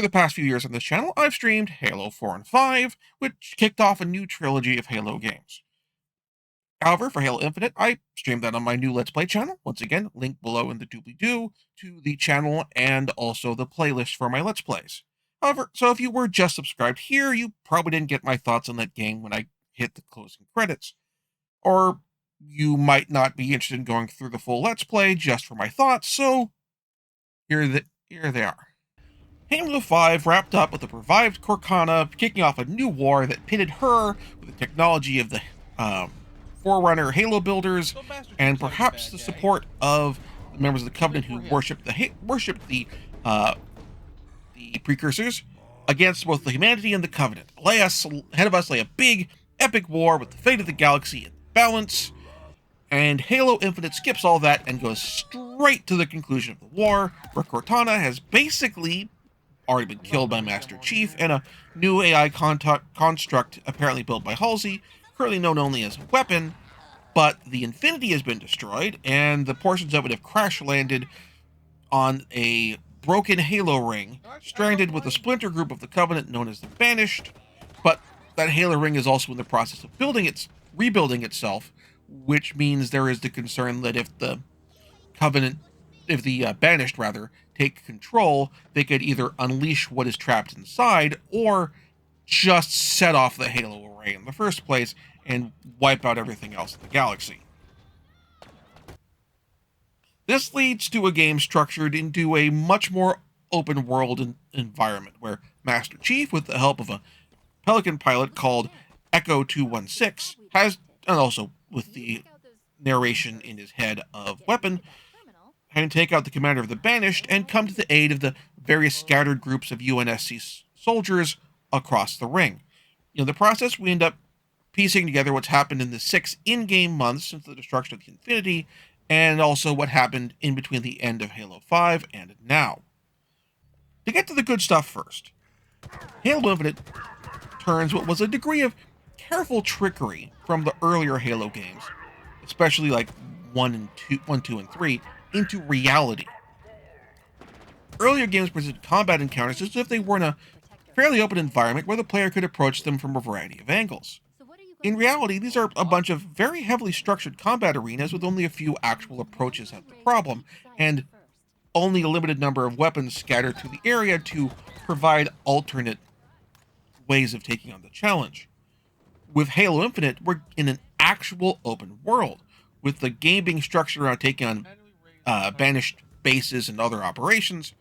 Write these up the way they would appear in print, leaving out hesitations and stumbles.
the past few years on this channel, I've streamed Halo 4 and 5, which kicked off a new trilogy of Halo games. However, for Halo Infinite, I streamed that on my new Let's Play channel. Once again, link below in the doobly-doo to the channel and also the playlist for my Let's Plays. However, so if you were just subscribed here, you probably didn't get my thoughts on that game when I hit the closing credits. Or you might not be interested in going through the full Let's Play just for my thoughts, so here they are. Halo 5 wrapped up with a revived Cortana, kicking off a new war that pitted her with the technology of the Forerunner Halo builders, and perhaps the support of the members of the Covenant who worshipped the precursors, against both the humanity and the Covenant. Ahead of us lay a big, epic war with the fate of the galaxy in balance, and Halo Infinite skips all that and goes straight to the conclusion of the war, where Cortana has basically already been killed by Master Chief, and a new AI construct apparently built by Halsey, currently known only as a weapon, but the Infinity has been destroyed, and the portions of it have crash-landed on a broken Halo ring, stranded with a splinter group of the Covenant known as the Banished, but that Halo ring is also in the process of rebuilding itself, which means there is the concern that if the Banished take control, they could either unleash what is trapped inside, or just set off the Halo array in the first place and wipe out everything else in the galaxy. This leads to a game structured into a much more open world environment, where Master Chief, with the help of a Pelican pilot called Echo 216, and also with the narration in his head of Weapon, having to take out the commander of the Banished and come to the aid of the various scattered groups of UNSC soldiers across the ring. In the process, we end up piecing together what's happened in the 6 in-game months since the destruction of the Infinity, and also what happened in between the end of Halo 5 and now. To get to the good stuff first, Halo Infinite turns what was a degree of careful trickery from the earlier Halo games, especially like 1, 2, and 3, into reality. Earlier games presented combat encounters as if they were in a fairly open environment where the player could approach them from a variety of angles. In reality, these are a bunch of very heavily structured combat arenas with only a few actual approaches at the problem, and only a limited number of weapons scattered through the area to provide alternate ways of taking on the challenge. With Halo Infinite, we're in an actual open world, with the game being structured around taking on banished bases and other operations,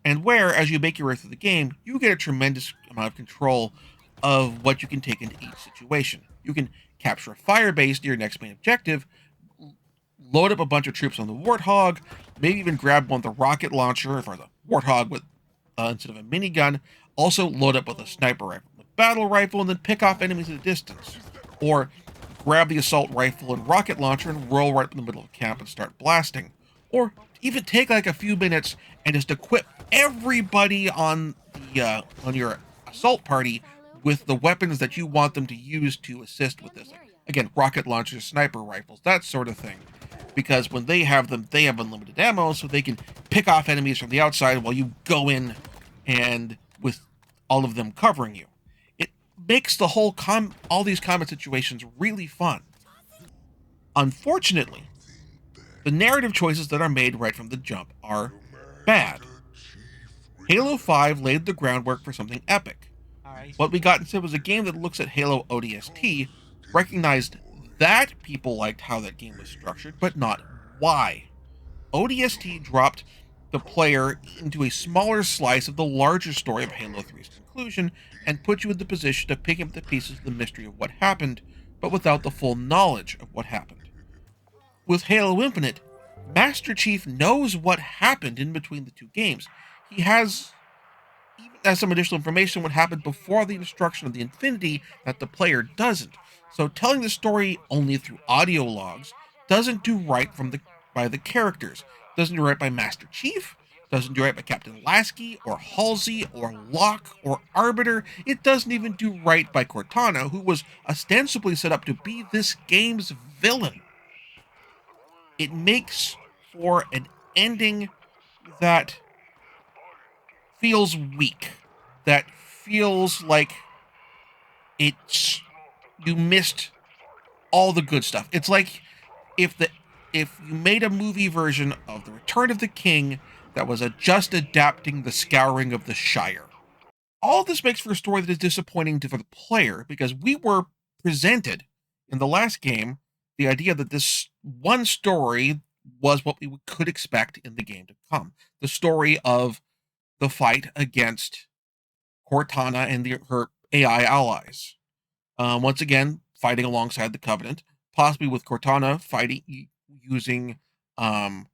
and where, as you make your way through the game, you get a tremendous amount of control of what you can take into each situation. You can capture a fire base near your next main objective, load up a bunch of troops on the Warthog, maybe even grab one with a rocket launcher for the Warthog with instead of a minigun, also load up with a sniper rifle, a battle rifle, and then pick off enemies at a distance. Or grab the assault rifle and rocket launcher and roll right up in the middle of camp and start blasting. Or even take like a few minutes and just equip everybody on your assault party with the weapons that you want them to use to assist with this. Like, again, rocket launchers, sniper rifles, that sort of thing. Because when they have them, they have unlimited ammo, so they can pick off enemies from the outside while you go in and with all of them covering you. It makes the whole all these combat situations really fun. Unfortunately, the narrative choices that are made right from the jump are bad. Halo 5 laid the groundwork for something epic. What we got instead was a game that looks at Halo ODST, recognized that people liked how that game was structured, but not why. ODST dropped the player into a smaller slice of the larger story of Halo 3's conclusion, and put you in the position of picking up the pieces of the mystery of what happened, but without the full knowledge of what happened. With Halo Infinite, Master Chief knows what happened in between the two games. He has some additional information on what happened before the destruction of the Infinity that the player doesn't. So telling the story only through audio logs doesn't do right by the characters. Doesn't do right by Master Chief, doesn't do right by Captain Lasky, or Halsey, or Locke, or Arbiter. It doesn't even do right by Cortana, who was ostensibly set up to be this game's villain. It makes for an ending that feels weak that feels like it's you missed all the good stuff. It's like if the if you made a movie version of The Return of the King that was just adapting the Scouring of the Shire. All this makes for a story that is disappointing for the player because we were presented in the last game the idea that this one story was what we could expect in the game to come. The story of the fight against Cortana and her AI allies. Once again, fighting alongside the Covenant, possibly with Cortana fighting using um,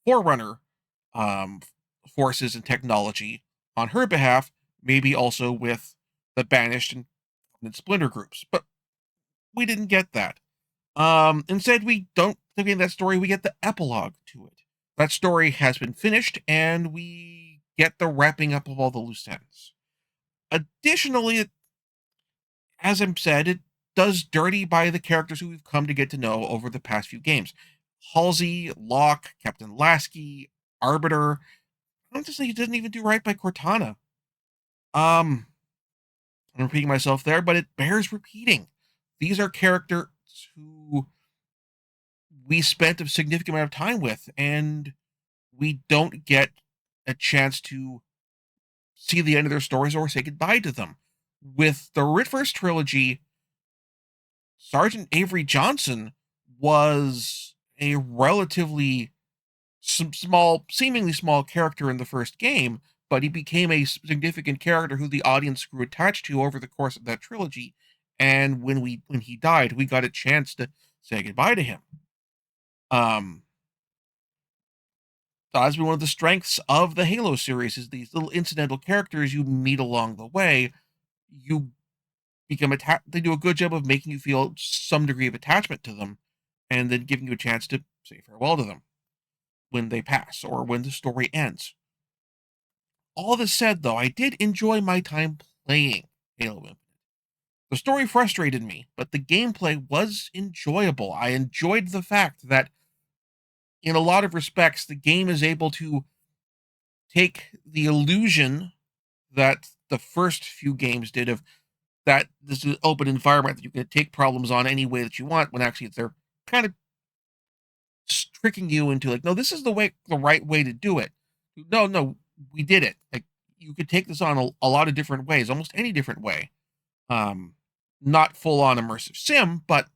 Forerunner um, forces and technology on her behalf, maybe also with the Banished and Splinter groups. But we didn't get that. Instead, we don't get that story. We get the epilogue to it. That story has been finished, and we get the wrapping up of all the loose ends. Additionally, as I've said, it does dirty by the characters who we've come to get to know over the past few games. Halsey, Locke, Captain Lasky, Arbiter. I'm just saying he doesn't even do right by Cortana. I'm repeating myself there, but it bears repeating. These are characters who we spent a significant amount of time with, and we don't get a chance to see the end of their stories or say goodbye to them. With the first trilogy, Sergeant Avery Johnson was a relatively small, seemingly small character in the first game, but he became a significant character who the audience grew attached to over the course of that trilogy. And when he died, we got a chance to say goodbye to him. That has been one of the strengths of the Halo series is these little incidental characters you meet along the way. You become attached. They do a good job of making you feel some degree of attachment to them, and then giving you a chance to say farewell to them when they pass or when the story ends. All this said, though, I did enjoy my time playing Halo Infinite. The story frustrated me, but the gameplay was enjoyable. I enjoyed the fact that, in a lot of respects, the game is able to take the illusion that the first few games did of that this is an open environment that you can take problems on any way that you want, when actually they're kind of tricking you into like, no, this is the right way to do it. No, we did it. Like you could take this on a lot of different ways, almost any different way. Um, Not full on immersive sim, but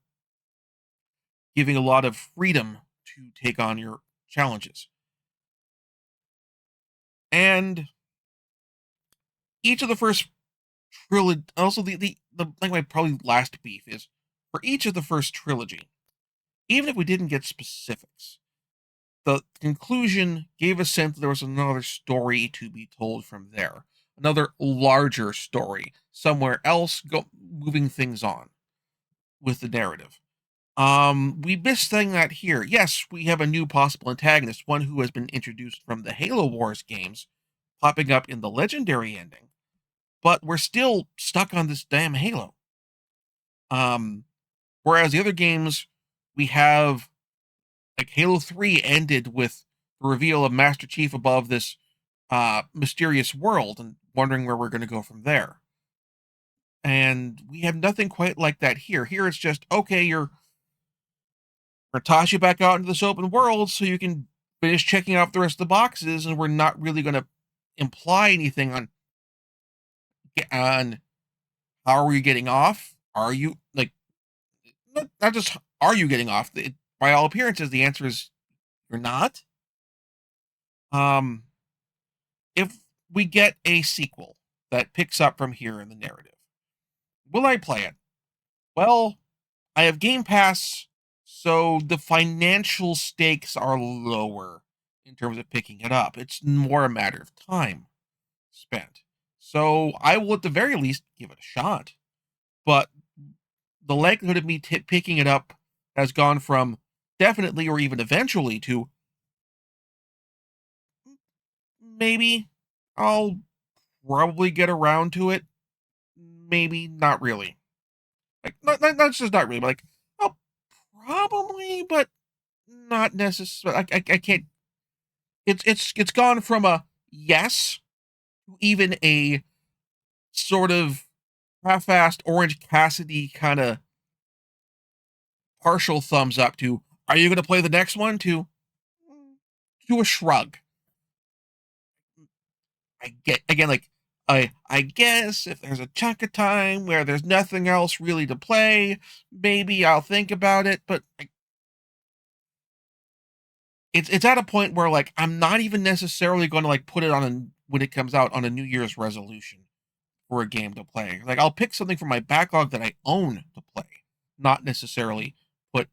giving a lot of freedom to take on your challenges. And each of the first trilogy, also the like my probably last beef is for each of the first trilogy, even if we didn't get specifics, the conclusion gave a sense that there was another story to be told from there, another larger story somewhere else, moving things on with the narrative. We missed saying that here. Yes, we have a new possible antagonist, one who has been introduced from the Halo Wars games, popping up in the legendary ending, but we're still stuck on this damn Halo. Um, Whereas the other games, we have like Halo 3 ended with the reveal of Master Chief above this mysterious world and wondering where we're going to go from there. And we have nothing quite like that here. Here it's just, okay, we're going to toss you back out into this open world so you can finish checking off the rest of the boxes, and we're not really going to imply anything on how are you getting off? Are you, like, not just are you getting off? By all appearances, the answer is you're not. Um, if we get a sequel that picks up from here in the narrative, will I play it? Well, I have Game Pass, so the financial stakes are lower in terms of picking it up. It's more a matter of time spent. So I will at the very least give it a shot. But the likelihood of me picking it up has gone from definitely or even eventually to maybe I'll probably get around to it. Maybe not really. Like not just not really, but like I'll probably, but not necessarily. I can't. It's gone from a yes to even a sort of half-assed Orange Cassidy kind of partial thumbs up to, are you going to play the next one? To a shrug. I get, again, like, I guess if there's a chunk of time where there's nothing else really to play, maybe I'll think about it. But it's at a point where, like, I'm not even necessarily going to, like, put it on when it comes out on a New Year's resolution for a game to play. Like, I'll pick something from my backlog that I own to play, not necessarily put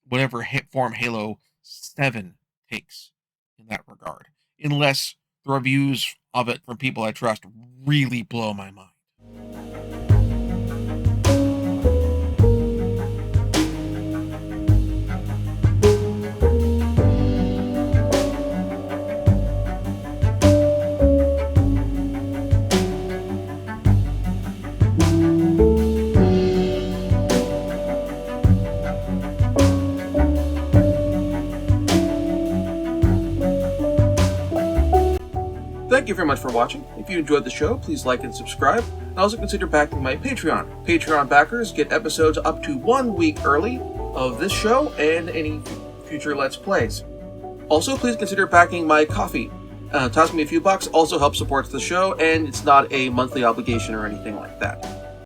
whatever form Halo 7 takes in that regard, unless the reviews of it from people I trust really blow my mind. Thank you very much for watching. If you enjoyed the show, please like and subscribe. And also consider backing my Patreon. Patreon backers get episodes up to 1 week early of this show and any future Let's Plays. Also, please consider backing my Ko-fi. Toss me a few bucks also helps support the show, and it's not a monthly obligation or anything like that.